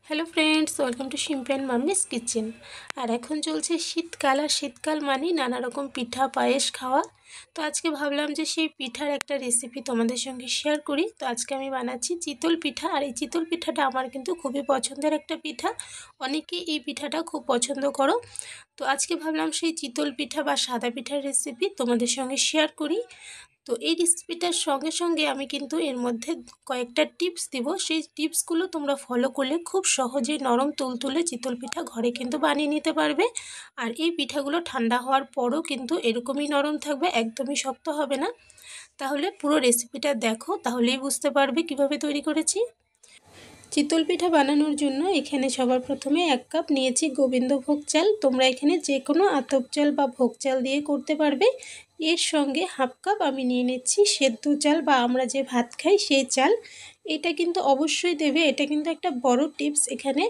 Hello friends, welcome to Shimpi and mummy's kitchen. আর এখন চলছে শীতকাল, আর শীতকাল মানেই নানা রকম পিঠা পায়েস খাওয়া। তো আজকে ভাবলাম যে সেই পিঠার একটা রেসিপি তোমাদের সঙ্গে শেয়ার করি। তো আজকে আমি বানাচ্ছি চিতল পিঠা। আর এই চিতল পিঠাটা আমার কিন্তু খুবই পছন্দের একটা পিঠা, অনেকেই এই পিঠাটা খুব পছন্দ করো। তো আজকে ভাবলাম সেই চিতল পিঠা বা সাদা পিঠার রেসিপি তোমাদের সঙ্গে শেয়ার করি। তো এই রেসিপিটার সঙ্গে সঙ্গে আমি কিন্তু এর মধ্যে কয়েকটা টিপস দিব। সেই টিপসগুলো তোমরা ফলো করলে খুব সহজেই নরম তুলতুলে চিতল পিঠা ঘরে কিন্তু বানিয়ে নিতে পারবে। আর এই পিঠাগুলো ঠান্ডা হওয়ার পরও কিন্তু এরকমই নরম থাকবে, একদমই শক্ত হবে না। তাহলে পুরো রেসিপিটা দেখো, তাহলেই বুঝতে পারবে কিভাবে তৈরি করেছি। চিতল পিঠা বানানোর জন্য এখানে সবার প্রথমে 1 কাপ নিয়েছি গোবিন্দভোগ চাল। তোমরা এখানে যে কোনো আতপ চাল বা ভোগ চাল দিয়ে করতে পারবে। এর সঙ্গে 1/2 কাপ আমি নিয়ে নিচ্ছি সেদ্ধ চাল বা আমরা যে ভাত খাই সেই চাল। এটা কিন্তু অবশ্যই দেবে, এটা কিন্তু একটা বড় টিপস এখানে।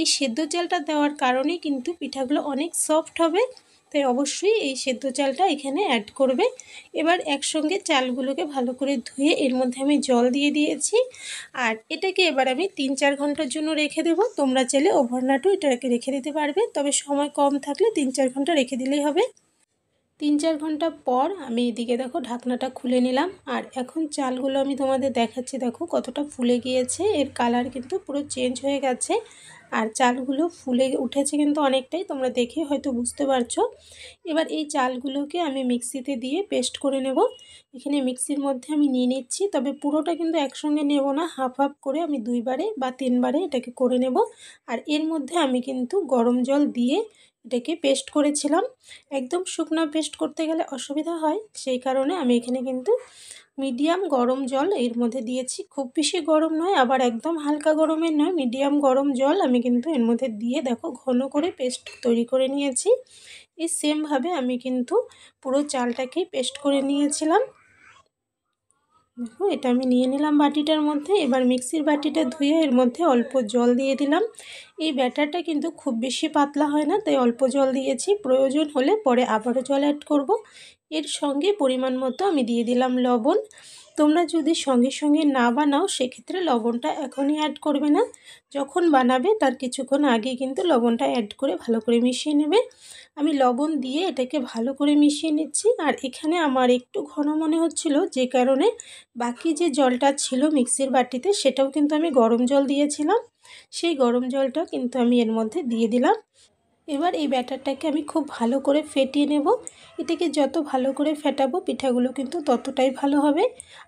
এই সেদ্ধ চালটা দেওয়ার কারণে কিন্তু পিঠাগুলো অনেক সফট হবে, তাই অবশ্যই এই সেদ্ধ চালটা এখানে অ্যাড করবে। এবার একসঙ্গে চালগুলোকে ভালো করে ধুয়ে এর মধ্যে আমি জল দিয়ে দিয়েছি। আর এটাকে এবার আমি 3-4 ঘন্টার জন্য রেখে দেবো। তোমরা চাইলে ওভারনাইটও এটাকে রেখে দিতে পারবে, তবে সময় কম থাকলে 3-4 ঘন্টা রেখে দিলেই হবে। 3-4 ঘন্টা পর আমি এদিকে দেখো ঢাকনাটা খুলে নিলাম। আর এখন চালগুলো আমি তোমাদের দেখাচ্ছি, দেখো কতটা ফুলে গিয়েছে, এর কালার কিন্তু পুরো চেঞ্জ হয়ে গেছে। আর চালগুলো ফুলে উঠেছে কিন্তু অনেকটাই, তোমরা দেখে হয়তো বুঝতে পারছো। এবার এই চালগুলোকে আমি মিক্সিতে দিয়ে পেস্ট করে নেব। এখানে মিক্সির মধ্যে আমি নিয়ে নিচ্ছি, তবে পুরোটা কিন্তু একসঙ্গে নেব না, হাফ হাফ করে আমি 2 বারে বা 3 বারে এটাকে করে নেব। আর এর মধ্যে আমি কিন্তু গরম জল দিয়ে এটাকে পেস্ট করেছিলাম। একদম শুকনো পেস্ট করতে গেলে অসুবিধা হয়, সেই কারণে আমি এখানে কিন্তু মিডিয়াম গরম জল এর মধ্যে দিয়েছি। খুব বেশি গরম নয়, আবার একদম হালকা গরমের নয়, মিডিয়াম গরম জল আমি কিন্তু এর মধ্যে দিয়ে দেখো ঘন করে পেস্ট তৈরি করে নিয়েছি। এই সেমভাবে আমি কিন্তু পুরো চালটাকেই পেস্ট করে নিয়েছিলাম। দেখো এটা আমি নিয়ে নিলাম বাটিটার মধ্যে। এবার মিক্সির বাটিটা ধুয়ে এর মধ্যে অল্প জল দিয়ে দিলাম। এই ব্যাটারটা কিন্তু খুব বেশি পাতলা হয় না, তাই অল্প জল দিয়েছি, প্রয়োজন হলে পরে আবারও জল অ্যাড করব। এর সঙ্গে পরিমাণ মতো আমি দিয়ে দিলাম লবণ। তোমরা যদি সঙ্গে সঙ্গে না বানাও সেক্ষেত্রে লবণটা এখনই অ্যাড করবে না, যখন বানাবে তার কিছুক্ষণ আগে কিন্তু লবণটা অ্যাড করে ভালো করে মিশিয়ে নেবে। আমি লবণ দিয়ে এটাকে ভালো করে মিশিয়ে নিচ্ছি। আর এখানে আমার একটু ঘন মনে হচ্ছিল, যে কারণে বাকি যে জলটা ছিল মিক্সির বাটিতে সেটাও কিন্তু আমি গরম জল দিয়েছিলাম। সেই গরম জলটা কিন্তু আমি এর মধ্যে দিয়ে দিলাম। এবার এই ব্যাটারটাকে আমি খুব ভালো করে ফেটিয়ে নেব। এটাকে যত ভালো করে ফেটাবো পিঠাগুলো কিন্তু ততটাই ভালো হবে।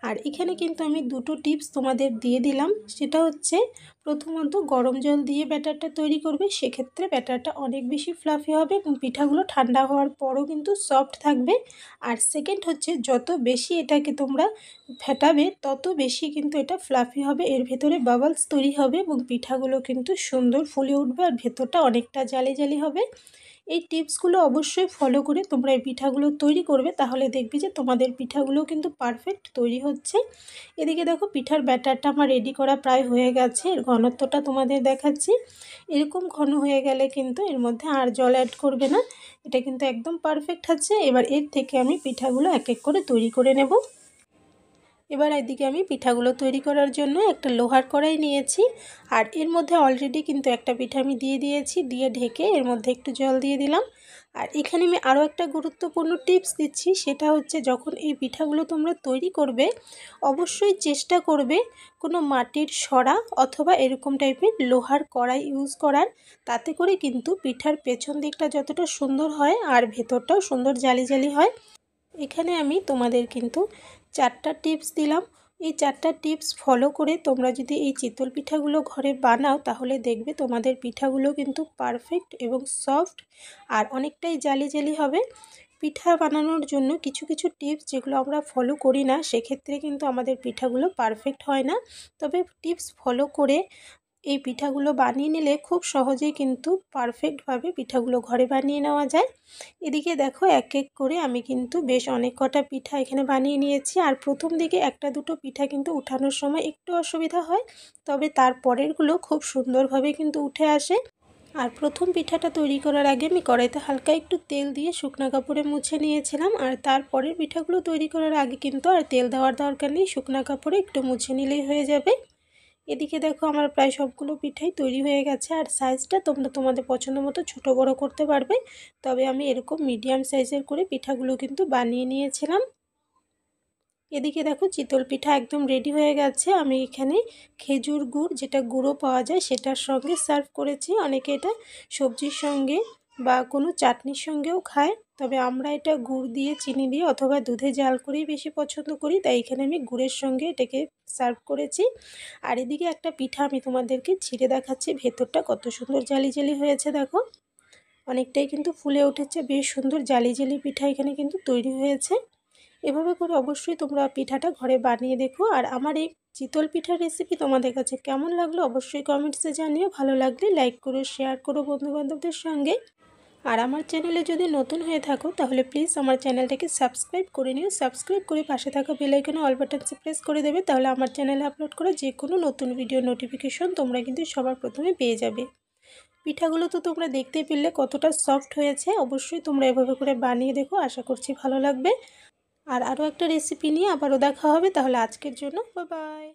আর এখানে কিন্তু আমি 2টো টিপস তোমাদের দিয়ে দিলাম। সেটা হচ্ছে, প্রথমত গরম জল দিয়ে ব্যাটারটা তৈরি করবে, সেক্ষেত্রে ব্যাটারটা অনেক বেশি ফ্লাফি হবে এবং পিঠাগুলো ঠান্ডা হওয়ার পরও কিন্তু সফট থাকবে। আর সেকেন্ড হচ্ছে, যত বেশি এটাকে তোমরা ফেটাবে তত বেশি কিন্তু এটা ফ্লাফি হবে, এর ভেতরে বাবলস তৈরি হবে এবং পিঠাগুলো কিন্তু সুন্দর ফুলে উঠবে আর ভেতরটা অনেকটা জালি জালি হবে। এই টিপসগুলো অবশ্যই ফলো করে তোমরা এই পিঠাগুলো তৈরি করবে, তাহলে দেখবে যে তোমাদের পিঠাগুলো কিন্তু পারফেক্ট তৈরি হচ্ছে। এদিকে দেখো পিঠার ব্যাটারটা আমার রেডি করা প্রায় হয়ে গেছে। এর ঘনত্বটা তোমাদের দেখাচ্ছি। এরকম ঘন হয়ে গেলে কিন্তু এর মধ্যে আর জল অ্যাড করবে না, এটা কিন্তু একদম পারফেক্ট আছে। এবার এর থেকে আমি পিঠাগুলো এক এক করে তৈরি করে নেব। এবার এদিকে আমি পিঠাগুলো তৈরি করার জন্য একটা লোহার কড়াই নিয়েছি। আর এর মধ্যে অলরেডি কিন্তু একটা পিঠা আমি দিয়ে দিয়েছি, দিয়ে ঢেকে এর মধ্যে একটু জল দিয়ে দিলাম। আর এখানে আমি আরও একটা গুরুত্বপূর্ণ টিপস দিচ্ছি, সেটা হচ্ছে যখন এই পিঠাগুলো তোমরা তৈরি করবে অবশ্যই চেষ্টা করবে কোনো মাটির সরা অথবা এরকম টাইপের লোহার কড়াই ইউজ করার। তাতে করে কিন্তু পিঠার পেছন দিকটা যতটা সুন্দর হয় আর ভেতরটাও সুন্দর জালি জালি হয়। এখানে আমি তোমাদের কিন্তু 4টা টিপস দিলাম। এই 4টা টিপস ফলো করে তোমরা যদি এই চিতল পিঠাগুলো ঘরে বানাও তাহলে দেখবে তোমাদের পিঠাগুলো কিন্তু পারফেক্ট এবং সফট আর অনেকটাই জালি জালি হবে। পিঠা বানানোর জন্য কিছু কিছু টিপস যেগুলো আমরা ফলো করি না, সেক্ষেত্রে কিন্তু আমাদের পিঠাগুলো পারফেক্ট হয় না। তবে টিপস ফলো করে এই পিঠাগুলো বানিয়ে নিলে খুব সহজেই কিন্তু পারফেক্টভাবে পিঠাগুলো ঘরে বানিয়ে নেওয়া যায়। এদিকে দেখো এক এক করে আমি কিন্তু বেশ অনেক কটা পিঠা এখানে বানিয়ে নিয়েছি। আর প্রথম দিকে একটা দুটো পিঠা কিন্তু উঠানোর সময় একটু অসুবিধা হয়, তবে তার পরেরগুলো খুব সুন্দরভাবে কিন্তু উঠে আসে। আর প্রথম পিঠাটা তৈরি করার আগে আমি কড়াইতে হালকা একটু তেল দিয়ে শুকনো কাপড়ে মুছে নিয়েছিলাম। আর তারপরের পিঠাগুলো তৈরি করার আগে কিন্তু আর তেল দেওয়ার দরকার নেই, শুকনো কাপড়ে একটু মুছে নিলেই হয়ে যাবে। এদিকে দেখো আমার প্রায় সবগুলো পিঠাই তৈরি হয়ে গেছে, আর সাইজটা তোমরা তোমাদের পছন্দ মতো ছোটো বড়ো করতে পারবে। তবে আমি এরকম মিডিয়াম সাইজের করে পিঠাগুলো কিন্তু বানিয়ে নিয়েছিলাম। এদিকে দেখো চিতল পিঠা একদম রেডি হয়ে গেছে। আমি এখানে খেজুর গুড়, যেটা গুঁড়ো পাওয়া যায়, সেটার সঙ্গে সার্ভ করেছি। অনেকে এটা সবজির সঙ্গে বা কোনো চাটনির সঙ্গেও খায়, তবে আমরা এটা গুড় দিয়ে, চিনি দিয়ে অথবা দুধে জাল করেই বেশি পছন্দ করি, তাই এখানে আমি গুড়ের সঙ্গে এটাকে সার্ভ করেছি। আর এদিকে একটা পিঠা আমি তোমাদেরকে ছিঁড়ে দেখাচ্ছি, ভেতরটা কত সুন্দর জালি জালি হয়েছে দেখো, অনেকটাই কিন্তু ফুলে উঠেছে, বেশ সুন্দর জালি জালি পিঠা এখানে কিন্তু তৈরি হয়েছে। এভাবে করে অবশ্যই তোমরা পিঠাটা ঘরে বানিয়ে দেখো। আর আমার এই চিতল পিঠার রেসিপি তোমাদের কাছে কেমন লাগলো অবশ্যই কমেন্টসে জানিও। ভালো লাগলে লাইক করো, শেয়ার করো বন্ধুবান্ধবদের সঙ্গে। আর আমার চ্যানেলে যদি নতুন হয়ে থাকো তাহলে প্লিজ আমার চ্যানেলটাকে সাবস্ক্রাইব করে নিও। সাবস্ক্রাইব করে পাশে থাকা বেল আইকনে অল বাটনসে প্রেস করে দেবে, তাহলে আমার চ্যানেলে আপলোড করা যে কোনো নতুন ভিডিও নোটিফিকেশন তোমরা কিন্তু সবার প্রথমে পেয়ে যাবে। পিঠাগুলো তো তোমরা দেখতেই পেলে কতটা সফট হয়েছে। অবশ্যই তোমরা এভাবে করে বানিয়ে দেখো, আশা করছি ভালো লাগবে। আর আরও একটা রেসিপি নিয়ে আবারও দেখা হবে। তাহলে আজকের জন্য বাই বাই।